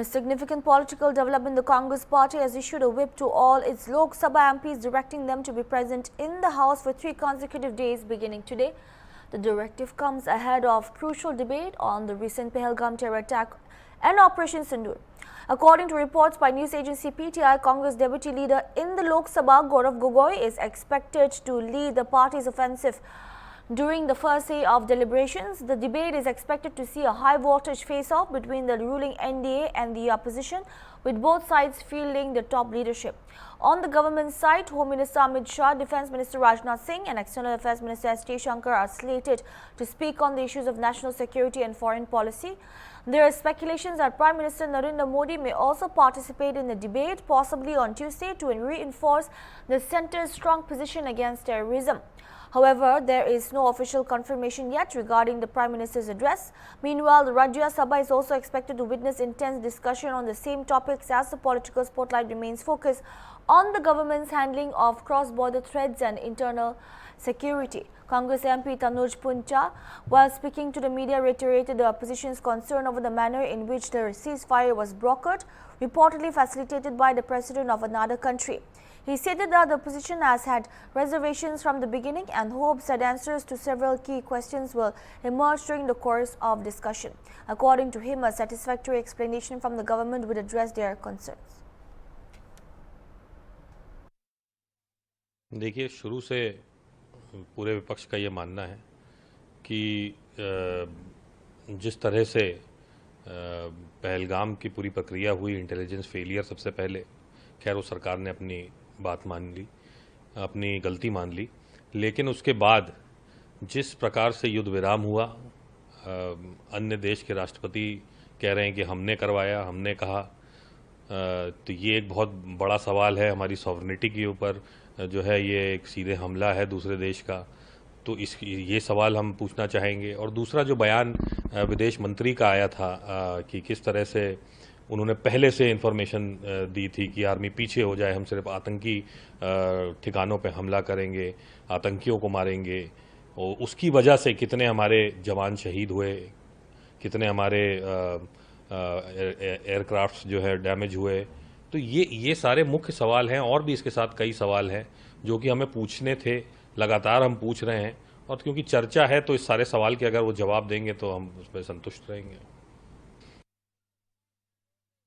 a significant political development, the Congress party has issued a whip to all its Lok Sabha MPs directing them to be present in the House for 3 consecutive days beginning today. The directive comes ahead of crucial debate on the recent Pahalgam terror attack and Operation Sindoor. According to reports by news agency PTI, Congress deputy leader in the Lok Sabha, Gaurav Gogoi, is expected to lead the party's offensive. During the first day of deliberations, the debate is expected to see a high-voltage face-off between the ruling NDA and the opposition, with both sides fielding the top leadership. On the government side, Home Minister Amit Shah, Defence Minister Rajnath Singh and External Affairs Minister S. Jaishankar are slated to speak on the issues of national security and foreign policy. There are speculations that Prime Minister Narendra Modi may also participate in the debate, possibly on Tuesday, to reinforce the centre's strong position against terrorism. However, there is no official confirmation yet regarding the Prime Minister's address. Meanwhile, the Rajya Sabha is also expected to witness intense discussion on the same topics as the political spotlight remains focused on the government's handling of cross-border threats and internal security. Congress MP Tanuj Puncha, while speaking to the media, reiterated the opposition's concern over the manner in which the ceasefire was brokered, reportedly facilitated by the president of another country. He stated that the opposition has had reservations from the beginning and hopes that answers to several key questions will emerge during the course of discussion. According to him, a satisfactory explanation from the government would address their concerns. देखिए, शुरू से पूरे विपक्ष का ये मानना है कि जिस तरह से पहलगाम की पूरी प्रक्रिया हुई, इंटेलिजेंस फेलियर सबसे पहले, खैर वो सरकार ने अपनी बात मान ली, अपनी गलती मान ली, लेकिन उसके बाद जिस प्रकार से युद्ध विराम हुआ, अन्य देश के राष्ट्रपति कह रहे हैं कि हमने करवाया, हमने कहा, तो ये एक बहुत बड़ा सवाल है हमारी सॉवरेनिटी के ऊपर जो है, ये एक सीधे हमला है दूसरे देश का। तो ये सवाल हम पूछना चाहेंगे। और दूसरा जो बयान विदेश मंत्री का आया था कि किस तरह से उन्होंने पहले से इन्फॉर्मेशन दी थी कि आर्मी पीछे हो जाए, हम सिर्फ आतंकी ठिकानों पे हमला करेंगे, आतंकियों को मारेंगे, और उसकी वजह से कितने हमारे जवान शहीद हुए, कितने हमारे एयरक्राफ्ट्स जो है डैमेज हुए। तो ये सारे मुख्य सवाल हैं, और भी इसके साथ कई सवाल हैं जो कि हमें पूछने थे, लगातार हम पूछ रहे हैं, और क्योंकि चर्चा है तो इस सारे सवाल के अगर वो जवाब देंगे तो हम उस पर संतुष्ट रहेंगे।